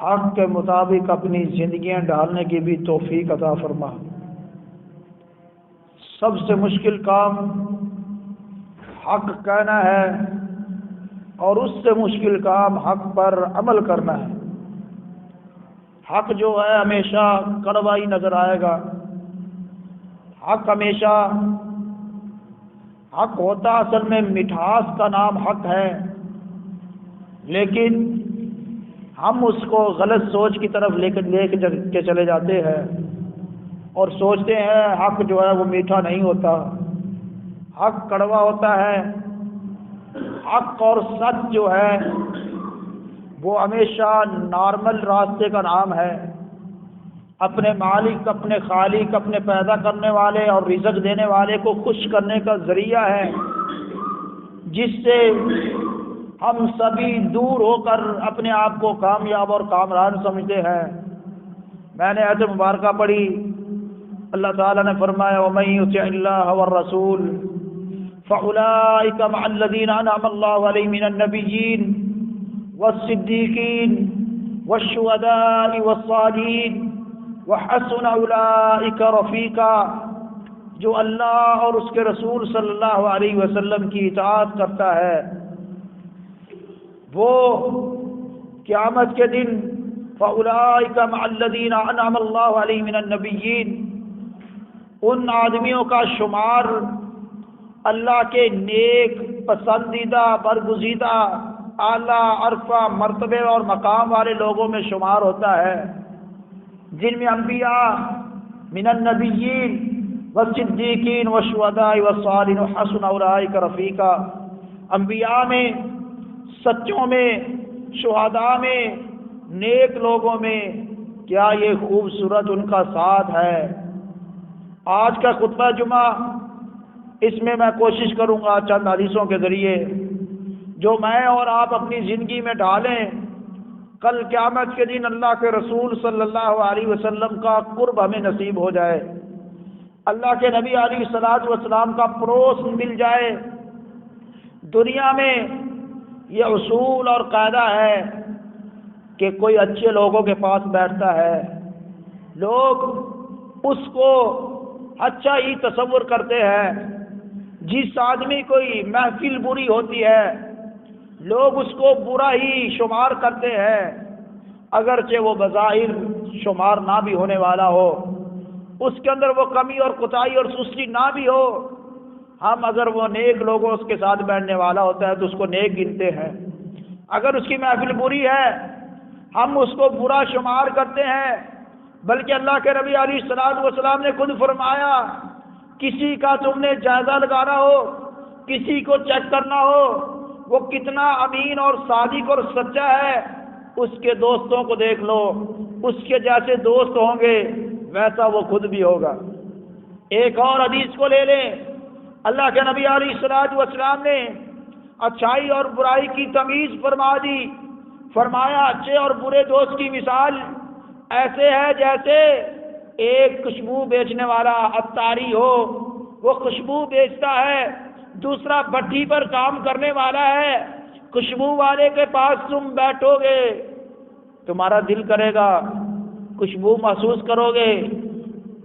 حق کے مطابق اپنی زندگیاں ڈالنے کی بھی توفیق عطا فرما۔ سب سے مشکل کام حق کہنا ہے اور اس سے مشکل کام حق پر عمل کرنا ہے۔ حق جو ہے ہمیشہ کڑوا ہی نظر آئے گا، حق ہمیشہ حق ہوتا اصل میں مٹھاس کا نام حق ہے، لیکن ہم اس کو غلط سوچ کی طرف لے کے چلے جاتے ہیں اور سوچتے ہیں حق جو ہے وہ میٹھا نہیں ہوتا، حق کڑوا ہوتا ہے۔ حق اور سچ جو ہے وہ ہمیشہ نارمل راستے کا نام ہے، اپنے مالک، اپنے خالق، اپنے پیدا کرنے والے اور رزق دینے والے کو خوش کرنے کا ذریعہ ہے، جس سے ہم سبھی دور ہو کر اپنے آپ کو کامیاب اور کامران سمجھتے ہیں۔ میں نے آیت مبارکہ پڑھی، اللہ تعالیٰ نے فرمایا وَمَن يُطِعِ اللَّهَ وَالرَّسُولَ فَأُولَٰئِكَ مَعَ الَّذِينَ أَنْعَمَ اللَّهُ عَلَيْهِم مِّنَ النَّبِيِّينَ وَالصِّدِّيقِينَ وَالشُّهَدَاءِ وَالصَّالِحِينَ وَحَسُنَ أُولَٰئِكَ رَفِيقًا۔ جو اللہ اور اس کے رسول صلی اللہ علیہ وسلم کی اطاعت کرتا ہے وہ قیامت کے دن فَأُولَٰئِكَ مَعَ الَّذِينَ أَنْعَمَ اللَّهُ عَلَيْهِم مِّنَ النَّبِيِّينَ، ان آدمیوں کا شمار اللہ کے نیک، پسندیدہ، برگزیدہ، اعلیٰ عرفہ مرتبے اور مقام والے لوگوں میں شمار ہوتا ہے، جن میں انبیاء من النبیین والصدیقین والشہداء والصالحین وحسن اولئک رفیقا، انبیاء میں، سچوں میں، شہداء میں، نیک لوگوں میں کیا یہ خوبصورت ان کا ساتھ ہے۔ آج کا خطبہ جمعہ، اس میں کوشش کروں گا چند حدیثوں کے ذریعے جو میں اور آپ اپنی زندگی میں ڈالیں، کل قیامت کے دن اللہ کے رسول صلی اللہ علیہ وسلم کا قرب ہمیں نصیب ہو جائے، اللہ کے نبی علیہ الصلوۃ والسلام کا پڑوس مل جائے۔ دنیا میں یہ اصول اور قاعدہ ہے کہ کوئی اچھے لوگوں کے پاس بیٹھتا ہے، لوگ اس کو اچھا ہی تصور کرتے ہیں، جس آدمی کوئی محفل بری ہوتی ہے لوگ اس کو برا ہی شمار کرتے ہیں، اگرچہ وہ بظاہر شمار نہ بھی ہونے والا ہو، اس کے اندر وہ کمی اور کوتاہی اور سستی نہ بھی ہو، ہم اگر وہ نیک لوگوں اس کے ساتھ بیٹھنے والا ہوتا ہے تو اس کو نیک گنتے ہیں، اگر اس کی محفل بری ہے ہم اس کو برا شمار کرتے ہیں۔ بلکہ اللہ کے نبی علیہ الصلوۃ والسلام نے خود فرمایا، کسی کا تم نے جائزہ لگانا ہو، کسی کو چیک کرنا ہو وہ کتنا امین اور صادق اور سچا ہے، اس کے دوستوں کو دیکھ لو، اس کے جیسے دوست ہوں گے ویسا وہ خود بھی ہوگا۔ ایک اور حدیث کو لے لیں، اللہ کے نبی علیہ الصلوۃ والسلام نے اچھائی اور برائی کی تمیز فرما دی، فرمایا اچھے اور برے دوست کی مثال ایسے ہے جیسے ایک خوشبو بیچنے والا عطاری ہو، وہ خوشبو بیچتا ہے، دوسرا بھٹی پر کام کرنے والا ہے، خوشبو والے کے پاس تم بیٹھو گے تمہارا دل کرے گا، خوشبو محسوس کرو گے،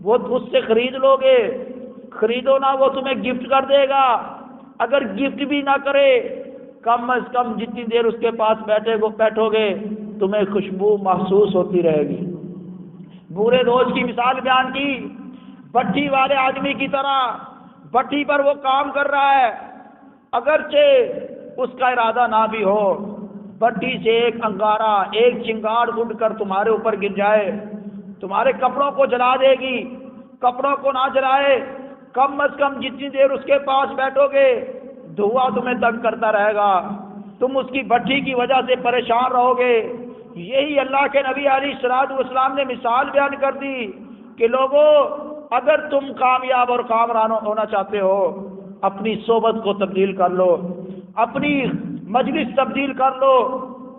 وہ اس سے خرید لو گے، خریدو نہ وہ تمہیں گفٹ کر دے گا، اگر گفٹ بھی نہ کرے کم از کم جتنی دیر اس کے پاس بیٹھو گے تمہیں خوشبو محسوس ہوتی رہے گی۔ برے دوست کی مثال بیان کی، بھٹی والے آدمی کی طرح، بھٹی پر وہ کام کر رہا ہے، اگرچہ اس کا ارادہ نہ بھی ہو، بھٹی سے ایک انگارہ، ایک چنگاڑ اڑ کر تمہارے اوپر گر جائے، تمہارے کپڑوں کو جلا دے گی، کپڑوں کو نہ جلائے کم از کم جتنی دیر اس کے پاس بیٹھو گے دھواں تمہیں تنگ کرتا رہے گا، تم اس کی بھٹی کی وجہ سے پریشان رہو گے۔ یہی اللہ کے نبی علیہ الصلوۃ والسلام نے مثال بیان کر دی کہ لوگوں اگر تم کامیاب اور کامران ہونا چاہتے ہو اپنی صحبت کو تبدیل کر لو، اپنی مجلس تبدیل کر لو،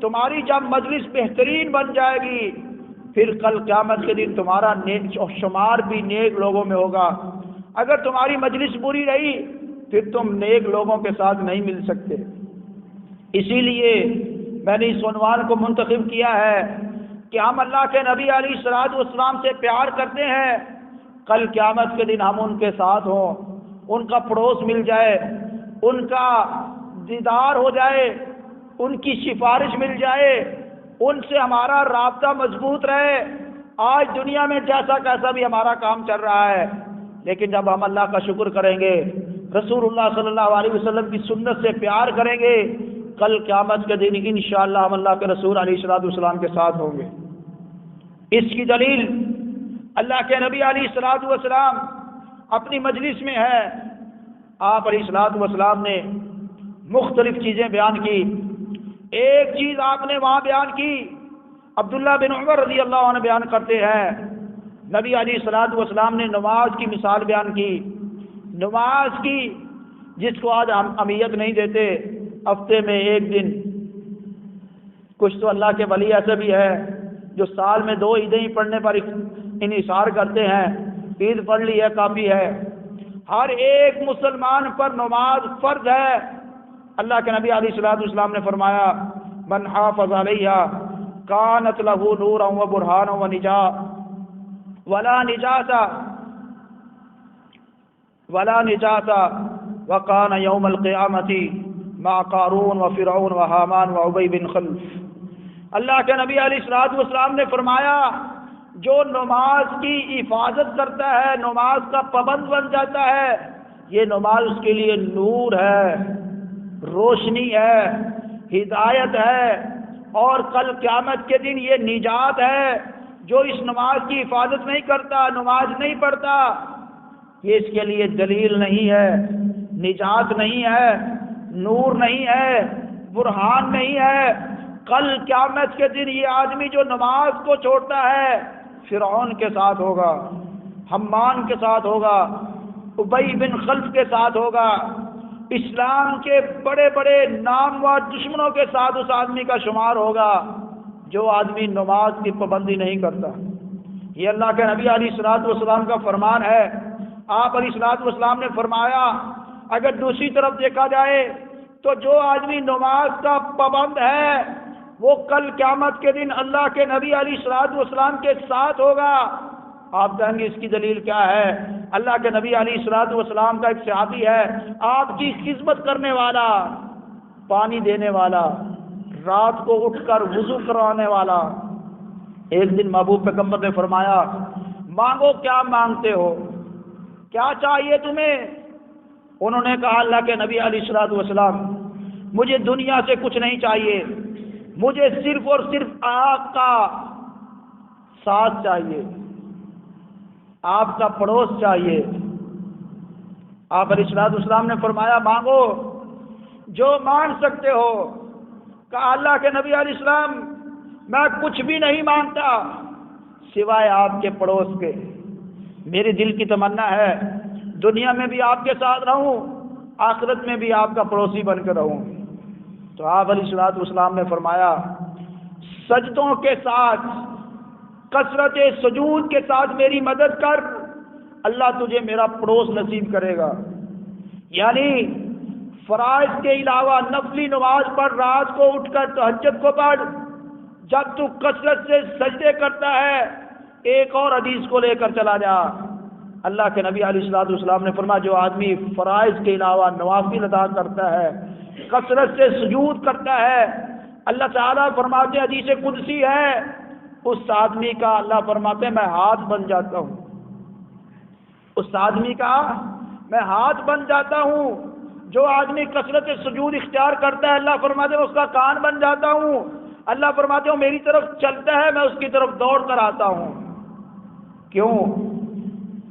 تمہاری جب مجلس بہترین بن جائے گی پھر کل قیامت کے دن تمہارا نیک شمار بھی نیک لوگوں میں ہوگا، اگر تمہاری مجلس بری رہی پھر تم نیک لوگوں کے ساتھ نہیں مل سکتے۔ اسی لیے میں نے اس عنوان کو منتخب کیا ہے، کہ ہم اللہ کے نبی علیہ الصلوۃ والسلام سے پیار کرتے ہیں، کل قیامت کے دن ہم ان کے ساتھ ہوں، ان کا پڑوس مل جائے، ان کا دیدار ہو جائے، ان کی سفارش مل جائے، ان سے ہمارا رابطہ مضبوط رہے۔ آج دنیا میں جیسا کیسا بھی ہمارا کام چل رہا ہے، لیکن جب ہم اللہ کا شکر کریں گے، رسول اللہ صلی اللہ علیہ وسلم کی سنت سے پیار کریں گے، کل قیامت کے دن انشاءاللہ ہم اللہ کے رسول علیہ الصلوۃ والسلام کے ساتھ ہوں گے۔ اس کی دلیل اللہ کے نبی علیہ الصلوۃ والسلام اپنی مجلس میں ہے، آپ علیہ الصلوۃ والسلام نے مختلف چیزیں بیان کی۔ ایک چیز آپ نے وہاں بیان کی، عبداللہ بن عمر رضی اللہ عنہ بیان کرتے ہیں، نبی علیہ الصلوۃ والسلام نے نماز کی مثال بیان کی، نماز کی جس کو آج ہم اہمیت نہیں دیتے، ہفتے میں ایک دن۔ کچھ تو اللہ کے ولی ایسے بھی ہے جو سال میں 2 عیدیں ہی پڑھنے پر انحصار کرتے ہیں، عید پڑھ لی ہے کافی ہے۔ ہر ایک مسلمان پر نماز فرض ہے۔ اللہ کے نبی علیہ الصلوۃ والسلام نے فرمایا، من حافظ علیہا کانت لہ نورا و برہانا و ولا نجات وکان یوم القیامۃ مع قارون و فرعون و حامان و ابی بن خلف۔ اللہ کے نبی علیہ الصلوۃ والسلام نے فرمایا، جو نماز کی حفاظت کرتا ہے، نماز کا پابند بن جاتا ہے، یہ نماز اس کے لیے نور ہے، روشنی ہے، ہدایت ہے، اور کل قیامت کے دن یہ نجات ہے۔ جو اس نماز کی حفاظت نہیں کرتا، نماز نہیں پڑھتا، یہ اس کے لیے دلیل نہیں ہے، نجات نہیں ہے، نور نہیں ہے، برہان نہیں ہے۔ کل قیامت کے دن یہ آدمی جو نماز کو چھوڑتا ہے، فرعون کے ساتھ ہوگا، حمان کے ساتھ ہوگا، ابی بن خلف کے ساتھ ہوگا، اسلام کے بڑے بڑے نامور دشمنوں کے ساتھ اس آدمی کا شمار ہوگا جو آدمی نماز کی پابندی نہیں کرتا۔ یہ اللہ کے نبی علیہ الصلوۃ والسلام کا فرمان ہے۔ آپ علیہ الصلوۃ والسلام نے فرمایا، اگر دوسری طرف دیکھا جائے تو جو آدمی نماز کا پابند ہے وہ کل قیامت کے دن اللہ کے نبی علیہ الصلوۃ والسلام کے ساتھ ہوگا۔ آپ کہیں گے اس کی دلیل کیا ہے؟ اللہ کے نبی علیہ الصلوۃ والسلام کا ایک صحابی ہے، آپ کی خدمت کرنے والا، پانی دینے والا، رات کو اٹھ کر وضو کروانے والا۔ ایک دن محبوب پیغمبر نے فرمایا، مانگو کیا مانگتے ہو، کیا چاہیے تمہیں؟ انہوں نے کہا، اللہ کے نبی علیہ الصلوۃ والسلام، مجھے دنیا سے کچھ نہیں چاہیے، مجھے صرف اور صرف آپ کا ساتھ چاہیے، آپ کا پڑوس چاہیے۔ آپ علیہ الصلوۃ والسلام نے فرمایا، مانگو جو مانگ سکتے ہو۔ کہا اللہ کے نبی علیہ السلام، میں کچھ بھی نہیں مانگتا سوائے آپ کے پڑوس کے۔ میرے دل کی تمنا ہے دنیا میں بھی آپ کے ساتھ رہوں، آخرت میں بھی آپ کا پڑوسی بن کر رہوں۔ تو آپ علیہ الصلوۃ والسلام نے فرمایا، سجدوں کے ساتھ، کثرت سجود کے ساتھ میری مدد کر، اللہ تجھے میرا پڑوس نصیب کرے گا۔ یعنی فرائض کے علاوہ نفلی نماز پڑھ، رات کو اٹھ کر تہجد کو پڑھ، جب تو کثرت سے سجدے کرتا ہے، ایک اور حدیث کو لے کر چلا جا۔ اللہ کے نبی علیہ الصلوۃ والسلام نے فرمایا، جو آدمی فرائض کے علاوہ نوافل ادا کرتا ہے، کثرت سے سجود کرتا ہے، اللہ تعالیٰ فرماتے ہیں، حدیث قدسی ہے، اس آدمی کا اللہ فرماتے ہیں میں ہاتھ بن جاتا ہوں، اس آدمی کا میں ہاتھ بن جاتا ہوں۔ جو آدمی کثرت سجود اختیار کرتا ہے، اللہ فرماتے ہیں اس کا کان بن جاتا ہوں، اللہ فرماتے ہیں میری طرف چلتا ہے، میں اس کی طرف دوڑ کر آتا ہوں۔ کیوں؟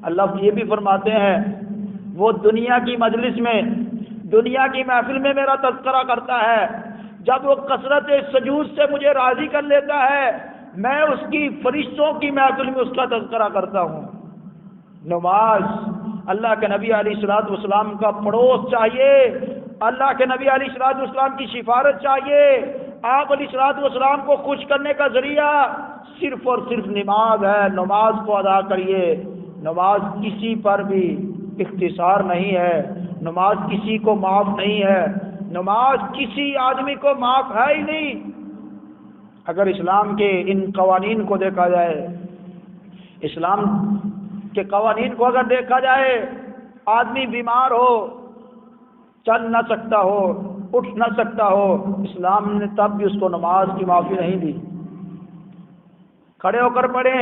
اللہ یہ بھی فرماتے ہیں، وہ دنیا کی مجلس میں، دنیا کی محفل میں میرا تذکرہ کرتا ہے، جب وہ کثرت سجود سے مجھے راضی کر لیتا ہے، میں اس کی فرشتوں کی محفل میں اس کا تذکرہ کرتا ہوں۔ نماز اللہ کے نبی علیہ الصلوۃ والسلام کا پڑوس چاہیے، اللہ کے نبی علیہ الصلوۃ والسلام کی سفارت چاہیے، آپ علیہ الصلوۃ والسلام کو خوش کرنے کا ذریعہ صرف اور صرف نماز ہے۔ نماز کو ادا کریے۔ نماز کسی پر بھی اختصار نہیں ہے، نماز کسی کو معاف نہیں ہے، نماز کسی آدمی کو معاف ہے ہی نہیں۔ اگر اسلام کے ان قوانین کو دیکھا جائے، اسلام کے قوانین کو اگر دیکھا جائے، آدمی بیمار ہو، چل نہ سکتا ہو، اٹھ نہ سکتا ہو، اسلام نے تب بھی اس کو نماز کی معافی نہیں دی۔ کھڑے ہو کر پڑھے،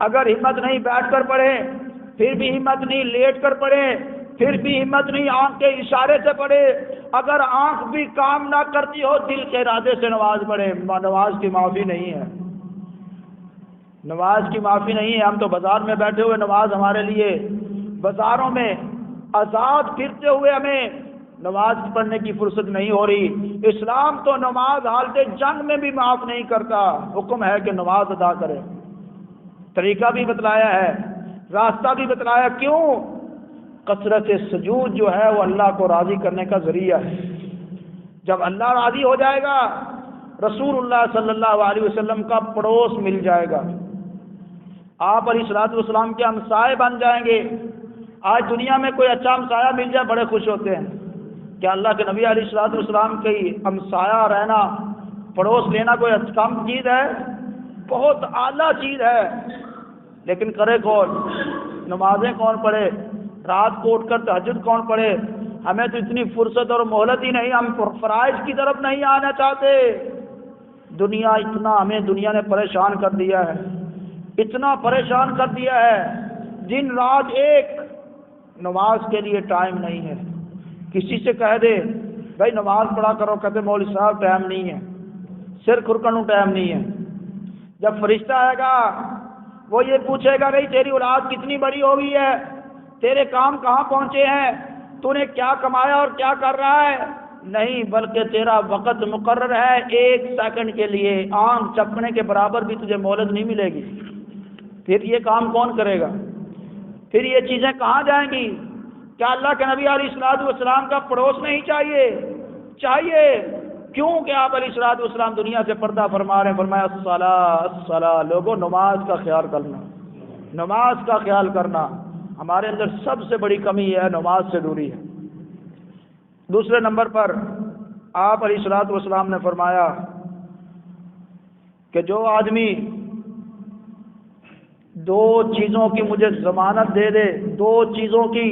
اگر ہمت نہیں بیٹھ کر پڑھے، پھر بھی ہمت نہیں لیٹ کر پڑھے، پھر بھی ہمت نہیں آنکھ کے اشارے سے پڑھے، اگر آنکھ بھی کام نہ کرتی ہو دل کے ارادے سے نماز پڑھے، نماز کی معافی نہیں ہے، نماز کی معافی نہیں ہے۔ ہم تو بازار میں بیٹھے ہوئے، نماز ہمارے لیے بازاروں میں آزاد پھرتے ہوئے ہمیں نماز پڑھنے کی فرصت نہیں ہو رہی۔ اسلام تو نماز حالت جنگ میں بھی معاف نہیں کرتا، حکم ہے کہ نماز ادا کرے، طریقہ بھی بتلایا ہے، راستہ بھی بتلایا۔ کیوں؟ کثرت سجود جو ہے وہ اللہ کو راضی کرنے کا ذریعہ ہے۔ جب اللہ راضی ہو جائے گا، رسول اللہ صلی اللہ علیہ وسلم کا پڑوس مل جائے گا، آپ علیہ الصلوۃ والسلام کے ہمسائے بن جائیں گے۔ آج دنیا میں کوئی اچھا ہمسایہ مل جائے بڑے خوش ہوتے ہیں، کہ اللہ کے نبی علیہ الصلوۃ والسلام کی ہمسایہ رہنا، پڑوس لینا کوئی کم چیز ہے؟ بہت اعلیٰ چیز ہے۔ لیکن کرے کون؟ نمازیں کون پڑھے؟ رات کو اٹھ کر تہجد کون پڑھے؟ ہمیں تو اتنی فرصت اور مہلت ہی نہیں، ہم فرائض کی طرف نہیں آنا چاہتے۔ دنیا اتنا ہمیں دنیا نے پریشان کر دیا ہے، اتنا پریشان کر دیا ہے، دن رات ایک نماز کے لیے ٹائم نہیں ہے۔ کسی سے کہہ دے بھائی نماز پڑھا کرو، کہتے مولوی صاحب ٹائم نہیں ہے، سر کھرکنوں ٹائم نہیں ہے۔ جب فرشتہ آئے گا وہ یہ پوچھے گا نہیں تیری اولاد کتنی بڑی ہو گئی ہے، تیرے کام کہاں پہنچے ہیں، تو نے کیا کمایا اور کیا کر رہا ہے؟ نہیں، بلکہ تیرا وقت مقرر ہے، ایک سیکنڈ کے لیے آنکھ چپکنے کے برابر بھی تجھے مہلت نہیں ملے گی۔ پھر یہ کام کون کرے گا؟ پھر یہ چیزیں کہاں جائیں گی؟ کیا اللہ کے نبی علیہ الصلوۃ والسلام کا پڑوس نہیں چاہیے؟ چاہیے۔ کیوں کہ آپ علیہ الصلوۃ والسلام دنیا سے پردہ فرما رہے ہیں، فرمایا الصلاۃ الصلاۃ، لوگوں نماز کا خیال کرنا، نماز کا خیال کرنا۔ ہمارے اندر سب سے بڑی کمی ہے نماز سے دوری ہے۔ دوسرے نمبر پر آپ علیہ الصلوۃ والسلام نے فرمایا کہ جو آدمی دو چیزوں کی مجھے ضمانت دے دے، دو چیزوں کی،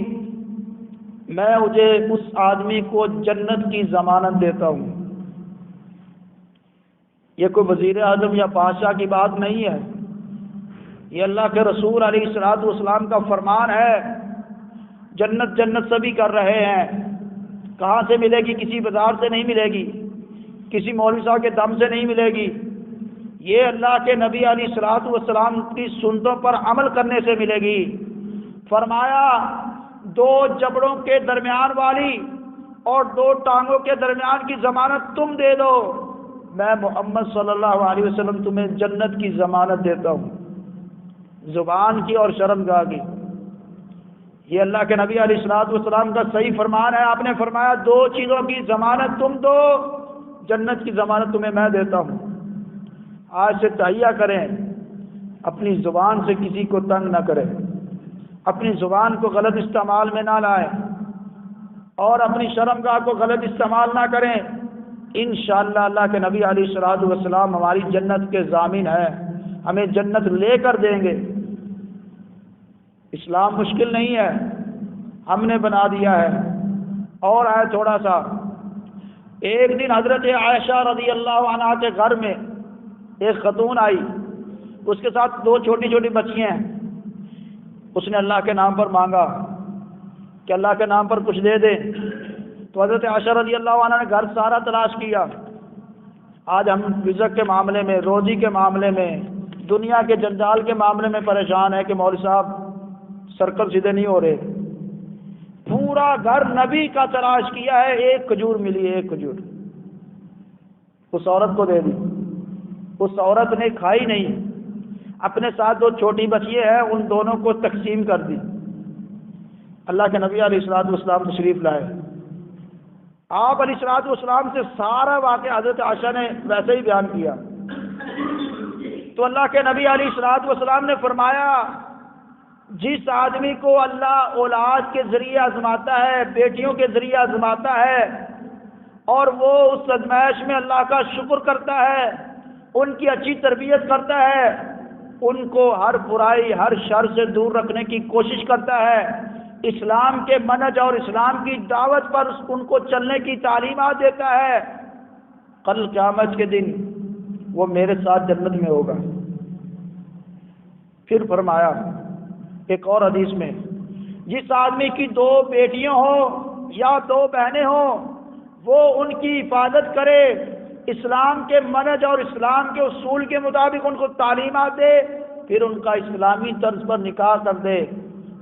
میں مجھے اس آدمی کو جنت کی ضمانت دیتا ہوں۔ یہ کوئی وزیر اعظم یا بادشاہ کی بات نہیں ہے، یہ اللہ کے رسول علیہ الصلوۃ والسلام کا فرمان ہے۔ جنت جنت سبھی کر رہے ہیں، کہاں سے ملے گی؟ کسی بازار سے نہیں ملے گی، کسی مولوی صاحب کے دم سے نہیں ملے گی، یہ اللہ کے نبی علیہ الصلوۃ والسلام کی سنتوں پر عمل کرنے سے ملے گی۔ فرمایا دو جبڑوں کے درمیان والی اور دو ٹانگوں کے درمیان کی ضمانت تم دے دو، میں محمد صلی اللہ علیہ وسلم تمہیں جنت کی ضمانت دیتا ہوں، زبان کی اور شرمگاہ کی۔ یہ اللہ کے نبی علیہ الصلوۃ والسلام کا صحیح فرمان ہے۔ آپ نے فرمایا دو چیزوں کی ضمانت تم دو، جنت کی ضمانت تمہیں میں دیتا ہوں۔ آج سے تہیہ کریں، اپنی زبان سے کسی کو تنگ نہ کریں، اپنی زبان کو غلط استعمال میں نہ لائیں، اور اپنی شرمگاہ کو غلط استعمال نہ کریں۔ انشاءاللہ اللہ کے نبی علیہ الصلوۃ والسلام ہماری جنت کے ضامن ہیں، ہمیں جنت لے کر دیں گے۔ اسلام مشکل نہیں ہے، ہم نے بنا دیا ہے۔ اور آئے تھوڑا سا، ایک دن حضرت عائشہ رضی اللہ عنہا کے گھر میں ایک خاتون آئی، اس کے ساتھ دو چھوٹی چھوٹی بچیاں ہیں۔ اس نے اللہ کے نام پر مانگا کہ اللہ کے نام پر کچھ دے دے، تو حضرت عائشہ رضی اللہ عنہ نے گھر سارا تلاش کیا۔ آج ہم رزق کے معاملے میں، روزی کے معاملے میں، دنیا کے جنجال کے معاملے میں پریشان ہے کہ مولوی صاحب سرکل سیدھے نہیں ہو رہے۔ پورا گھر نبی کا تلاش کیا ہے، ایک کھجور ملی، ایک کھجور اس عورت کو دے دی۔ اس عورت نے کھائی نہیں، اپنے ساتھ دو چھوٹی بچیاں ہیں ان دونوں کو تقسیم کر دی۔ اللہ کے نبی علیہ الصلوۃ والسلام تشریف لائے، آپ علیہ الصلوۃ والسلام سے سارا واقعہ حضرت عائشہ نے ویسے ہی بیان کیا۔ تو اللہ کے نبی علیہ الصلوۃ والسلام نے فرمایا جس آدمی کو اللہ اولاد کے ذریعے آزماتا ہے، بیٹیوں کے ذریعے آزماتا ہے، اور وہ اس آزمائش میں اللہ کا شکر کرتا ہے، ان کی اچھی تربیت کرتا ہے، ان کو ہر برائی ہر شر سے دور رکھنے کی کوشش کرتا ہے، اسلام کے منہج اور اسلام کی دعوت پر ان کو چلنے کی تعلیمات دیتا ہے، کل قیامت کے دن وہ میرے ساتھ جنت میں ہوگا۔ پھر فرمایا ایک اور حدیث میں، جس آدمی کی 2 بیٹیاں ہوں یا 2 بہنیں ہوں، وہ ان کی حفاظت کرے، اسلام کے منہج اور اسلام کے اصول کے مطابق ان کو تعلیمات دے، پھر ان کا اسلامی طرز پر نکاح کر دے،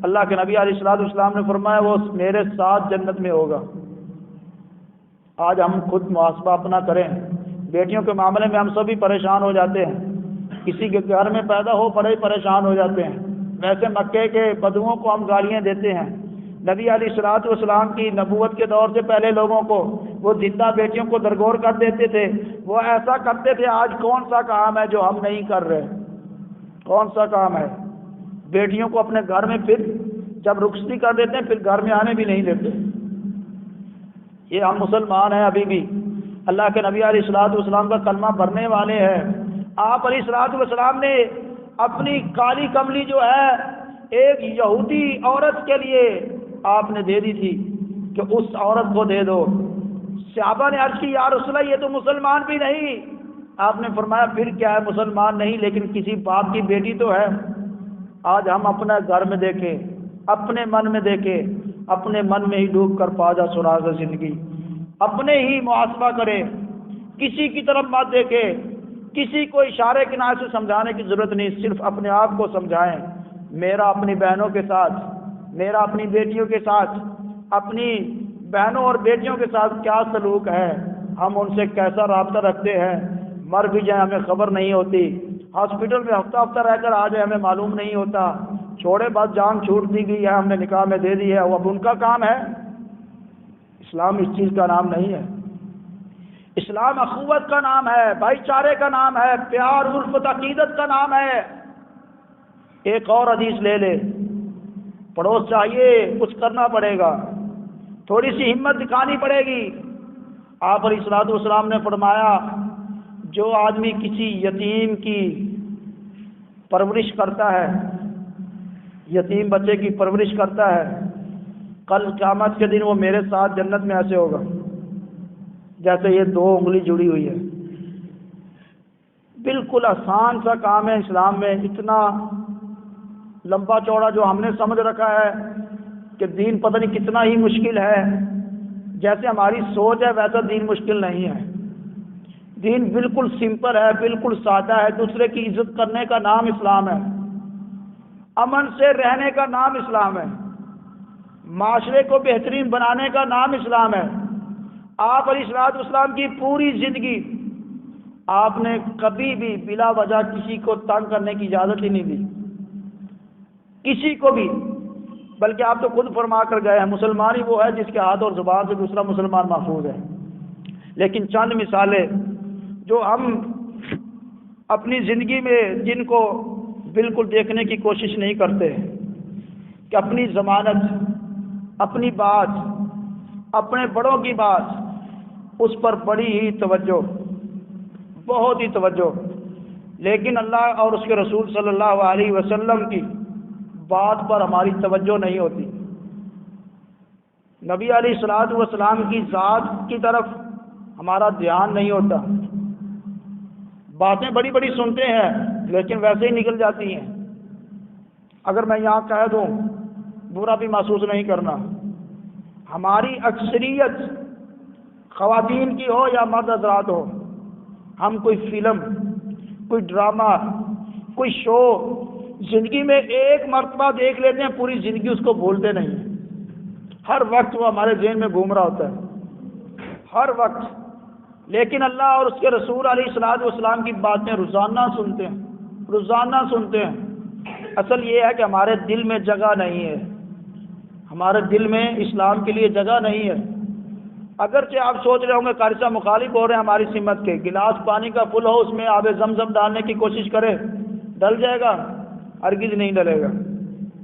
اللہ کے نبی علیہ الصلوۃ والسلام نے فرمایا وہ میرے ساتھ جنت میں ہوگا۔ آج ہم خود محاسبہ اپنا کریں، بیٹیوں کے معاملے میں ہم سبھی پریشان ہو جاتے ہیں، کسی کے گھر میں پیدا ہو بڑے پریشان ہو جاتے ہیں، ویسے مکے کے بدوؤں کو ہم گالیاں دیتے ہیں، نبی علیہ الصلوۃ والسلام کی نبوت کے دور سے پہلے لوگوں کو وہ زندہ بیٹیوں کو درگور کر دیتے تھے، وہ ایسا کرتے تھے۔ آج کون سا کام ہے جو ہم نہیں کر رہے؟ کون سا کام ہے؟ بیٹیوں کو اپنے گھر میں پھر جب رخصتی کر دیتے ہیں پھر گھر میں آنے بھی نہیں دیتے۔ یہ ہم مسلمان ہیں ابھی بھی، اللہ کے نبی علیہ الصلوۃ والسلام کا کلمہ پڑھنے والے ہیں۔ آپ علیہ الصلوۃ والسلام نے اپنی کالی کملی جو ہے ایک یہودی عورت کے لیے آپ نے دے دی تھی کہ اس عورت کو دے دو۔ صحابہ نے عرض کی یا رسول اللہ یہ تو مسلمان بھی نہیں۔ آپ نے فرمایا پھر کیا ہے، مسلمان نہیں لیکن کسی باپ کی بیٹی تو ہے۔ آج ہم اپنے گھر میں دیکھیں، اپنے من میں دیکھیں، اپنے من میں ہی ڈوب کر پا جا سراغ زندگی، اپنے ہی محاسبہ کریں، کسی کی طرف مت دیکھیں، کسی کو اشارے کنارے سے سمجھانے کی ضرورت نہیں، صرف اپنے آپ کو سمجھائیں۔ میرا اپنی بہنوں کے ساتھ، میرا اپنی بیٹیوں کے ساتھ، اپنی بہنوں اور بیٹیوں کے ساتھ کیا سلوک ہے، ہم ان سے کیسا رابطہ رکھتے ہیں؟ مر بھی جائیں ہمیں خبر نہیں ہوتی، ہاسپٹل میں ہفتہ ہفتہ رہ کر آ جائے ہمیں معلوم نہیں ہوتا، چھوڑے بعد جان چھوٹ دی گئی ہے، ہم نے نکاح میں دے دی ہے، وہ اب ان کا کام ہے۔ اسلام اس چیز کا نام نہیں ہے۔ اسلام اخوت کا نام ہے، بھائی چارے کا نام ہے، پیار الفت عقیدت کا نام ہے۔ ایک اور حدیث لے لے، پڑوس چاہیے کچھ کرنا پڑے گا، تھوڑی سی ہمت دکھانی پڑے گی۔ آپ علیہ الصلوۃ والسلام نے فرمایا جو آدمی کسی یتیم کی پرورش کرتا ہے، یتیم بچے کی پرورش کرتا ہے، کل قیامت کے دن وہ میرے ساتھ جنت میں ایسے ہوگا جیسے یہ 2 انگلی جڑی ہوئی ہے۔ بالکل آسان سا کام ہے اسلام میں، اتنا لمبا چوڑا جو ہم نے سمجھ رکھا ہے کہ دین پتہ نہیں کتنا ہی مشکل ہے، جیسے ہماری سوچ ہے ویسا دین مشکل نہیں ہے۔ دین بالکل سمپل ہے، بالکل سادہ ہے، دوسرے کی عزت کرنے کا نام اسلام ہے، امن سے رہنے کا نام اسلام ہے، معاشرے کو بہترین بنانے کا نام اسلام ہے۔ آپ علیہ الصلوۃ والسلام کی پوری زندگی آپ نے کبھی بھی بلا وجہ کسی کو تنگ کرنے کی اجازت ہی نہیں دی، کسی کو بھی، بلکہ آپ تو خود فرما کر گئے ہیں مسلمان ہی وہ ہے جس کے ہاتھ اور زبان سے دوسرا مسلمان محفوظ ہے۔ لیکن چند مثالیں جو ہم اپنی زندگی میں جن کو بالکل دیکھنے کی کوشش نہیں کرتے کہ اپنی ضمانت، اپنی بات، اپنے بڑوں کی بات، اس پر بڑی ہی توجہ، بہت ہی توجہ، لیکن اللہ اور اس کے رسول صلی اللہ علیہ وسلم کی بات پر ہماری توجہ نہیں ہوتی، نبی علیہ الصلوۃ والسلام کی ذات کی طرف ہمارا دھیان نہیں ہوتا، باتیں بڑی بڑی سنتے ہیں لیکن ویسے ہی نکل جاتی ہیں۔ اگر میں یہاں کہہ دوں برا بھی محسوس نہیں کرنا، ہماری اکثریت خواتین کی ہو یا مرد حضرات ہو، ہم کوئی فلم، کوئی ڈرامہ، کوئی شو زندگی میں ایک مرتبہ دیکھ لیتے ہیں، پوری زندگی اس کو بھولتے نہیں، ہر وقت وہ ہمارے ذہن میں گھوم رہا ہوتا ہے، ہر وقت۔ لیکن اللہ اور اس کے رسول علیہ الصلوۃ والسلام کی باتیں روزانہ سنتے ہیں، روزانہ سنتے ہیں۔ اصل یہ ہے کہ ہمارے دل میں جگہ نہیں ہے، ہمارے دل میں اسلام کے لیے جگہ نہیں ہے۔ اگرچہ آپ سوچ رہے ہوں گے قاری صاحب مخالف ہو رہے ہیں ہماری سمت کے، گلاس پانی کا فل ہو اس میں آب زمزم ڈالنے کی کوشش کرے، ڈل جائے گا؟ ہرگز نہیں ڈلے گا،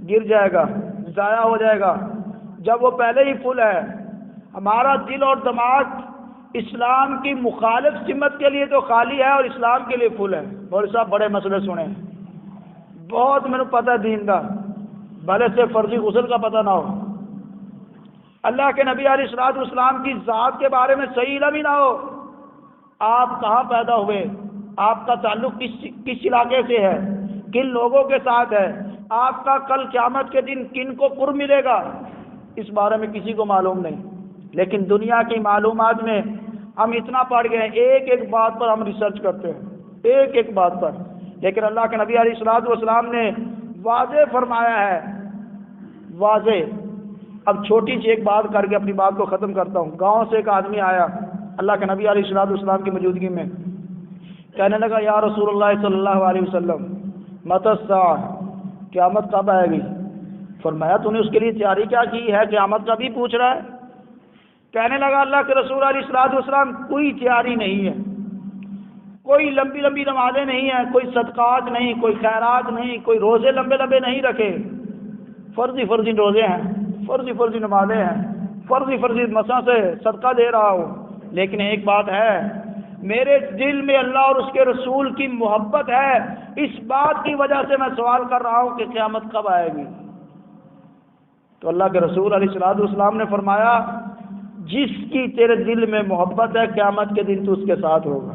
گر جائے گا، ضائع ہو جائے گا۔ جب وہ پہلے ہی فل ہے، ہمارا دل اور دماغ اسلام کی مخالف سمت کے لیے تو خالی ہے اور اسلام کے لیے فل ہے۔ مولوی صاحب بڑے مسئلے سنے، بہت میرے پتہ دین کا، بھلے سے فرضی غسل کا پتہ نہ ہو، اللہ کے نبی علیہ الصلوۃ والسلام کی ذات کے بارے میں صحیح علم ہی نہ ہو، آپ کہاں پیدا ہوئے، آپ کا تعلق کس علاقے سے ہے، کن لوگوں کے ساتھ ہے، آپ کا کل قیامت کے دن کن کو قرب ملے گا، اس بارے میں کسی کو معلوم نہیں۔ لیکن دنیا کی معلومات میں ہم اتنا پڑھ گئے، ایک ایک بات پر ہم ریسرچ کرتے ہیں، ایک ایک بات پر، لیکن اللہ کے نبی علیہ الصلوۃ والسلام نے واضح فرمایا ہے، واضح۔ اب چھوٹی سی ایک بات کر کے اپنی بات کو ختم کرتا ہوں۔ گاؤں سے ایک آدمی آیا اللہ کے نبی علیہ الصلوۃ والسلام کی موجودگی میں، کہنے لگا یا رسول اللہ صلی اللہ علیہ وسلم متی الساعہ، قیامت کب آئے گی؟ فرمایا تو نے اس کے لیے تیاری کیا کی ہے، قیامت کا بھی پوچھ رہا ہے؟ کہنے لگا اللہ کے رسول علیہ الصلوۃ والسلام کوئی تیاری نہیں ہے، کوئی لمبی لمبی نمازیں نہیں ہیں، کوئی صدقات نہیں، کوئی خیرات نہیں، کوئی روزے لمبے لمبے نہیں رکھے، فرضی روزے ہیں، فرضی نمازیں ہیں، فرضی مسا سے صدقہ دے رہا ہوں، لیکن ایک بات ہے، میرے دل میں اللہ اور اس کے رسول کی محبت ہے، اس بات کی وجہ سے میں سوال کر رہا ہوں کہ قیامت کب آئے گی؟ تو اللہ کے رسول علیہ الصلوۃ والسلام نے فرمایا جس کی تیرے دل میں محبت ہے قیامت کے دن تو اس کے ساتھ ہوگا۔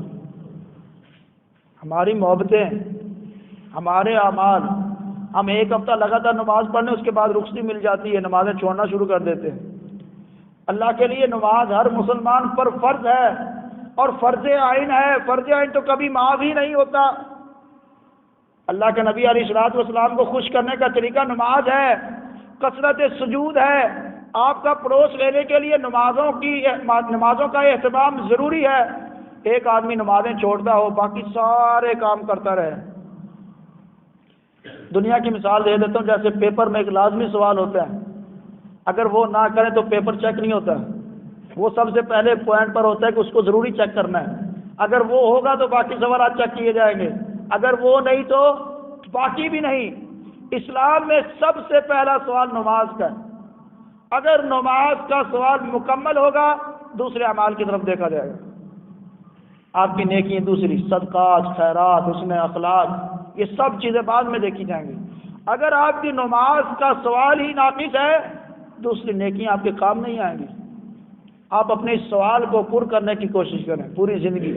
ہماری محبتیں، ہمارے اعمال، ہم ایک ہفتہ لگاتار نماز پڑھنے اس کے بعد رخصتی مل جاتی ہے، نمازیں چھوڑنا شروع کر دیتے ہیں۔ اللہ کے لیے نماز ہر مسلمان پر فرض ہے اور فرض عین ہے، فرض عین تو کبھی معاف ہی نہیں ہوتا۔ اللہ کے نبی علیہ الصلوۃ والسلام کو خوش کرنے کا طریقہ نماز ہے، کثرت سجود ہے۔ آپ کا پڑوس لینے کے لیے نمازوں کا اہتمام ضروری ہے۔ ایک آدمی نمازیں چھوڑتا ہو، باقی سارے کام کرتا رہے۔ دنیا کی مثال دے دیتا ہوں، جیسے پیپر میں ایک لازمی سوال ہوتا ہے، اگر وہ نہ کریں تو پیپر چیک نہیں ہوتا، وہ سب سے پہلے پوائنٹ پر ہوتا ہے کہ اس کو ضروری چیک کرنا ہے، اگر وہ ہوگا تو باقی سوالات چیک کیے جائیں گے، اگر وہ نہیں تو باقی بھی نہیں۔ اسلام میں سب سے پہلا سوال نماز کا ہے، اگر نماز کا سوال مکمل ہوگا دوسرے اعمال کی طرف دیکھا جائے گا، آپ کی نیکیاں دوسری، صدقات، خیرات، حسن اخلاق، یہ سب چیزیں بعد میں دیکھی جائیں گی۔ اگر آپ کی نماز کا سوال ہی ناقص ہے دوسری نیکیاں آپ کے کام نہیں آئیں گی۔ آپ اپنے اس سوال کو پر کرنے کی کوشش کریں پوری زندگی۔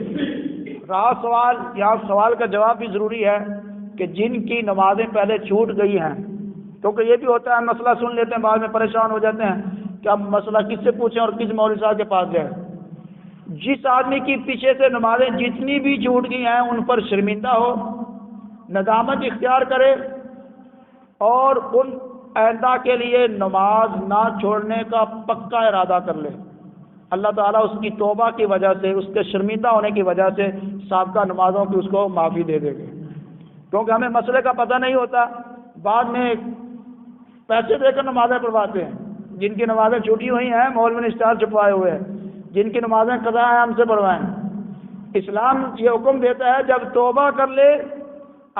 رہا سوال، یہاں سوال کا جواب بھی ضروری ہے کہ جن کی نمازیں پہلے چھوٹ گئی ہیں، کیونکہ یہ بھی ہوتا ہے مسئلہ سن لیتے ہیں بعد میں پریشان ہو جاتے ہیں کہ اب مسئلہ کس سے پوچھیں اور کس مولوی صاحب کے پاس جائیں۔ جس آدمی کی پیچھے سے نمازیں جتنی بھی چھوٹ گئی ہیں ان پر شرمندہ ہو، ندامت اختیار کرے اور ان آئندہ کے لیے نماز نہ چھوڑنے کا پکا ارادہ کر لے، اللہ تعالیٰ اس کی توبہ کی وجہ سے، اس کے شرمندہ ہونے کی وجہ سے سابقہ نمازوں کی اس کو معافی دے دے گے۔ کیونکہ ہمیں مسئلے کا پتہ نہیں ہوتا، بعد میں پیسے دے کر نمازیں پڑھواتے ہیں۔ جن کی نمازیں چھوٹی ہوئی ہیں مولوی نے اسٹار چھپوائے ہوئے ہیں، جن کی نمازیں قضا ہیں ہم سے پڑھوائیں۔ اسلام یہ حکم دیتا ہے جب توبہ کر لے،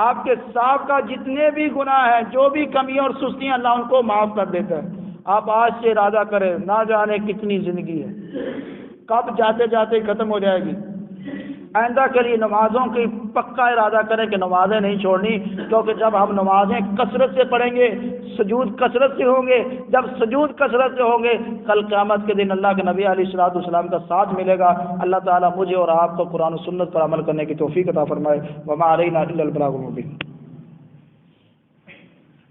آپ کے سابقہ جتنے بھی گناہ ہیں، جو بھی کمیاں اور سستیاں، اللہ ان کو معاف کر دیتا ہے۔ آپ آج سے ارادہ کریں، نہ جانے کتنی زندگی ہے، کب جاتے جاتے ختم ہو جائے گی۔ آئندہ کے لیے نمازوں کی پکا ارادہ کریں کہ نمازیں نہیں چھوڑنی، کیونکہ جب ہم نمازیں کثرت سے پڑھیں گے، سجود کثرت سے ہوں گے، جب سجود کثرت سے ہوں گے، کل قیامت کے دن اللہ کے نبی علیہ الصلوۃ والسلام کا ساتھ ملے گا۔ اللہ تعالیٰ مجھے اور آپ کو قرآن و سنت پر عمل کرنے کی توفیق عطا فرمائے۔ وما علینا الا البلاغ المبین۔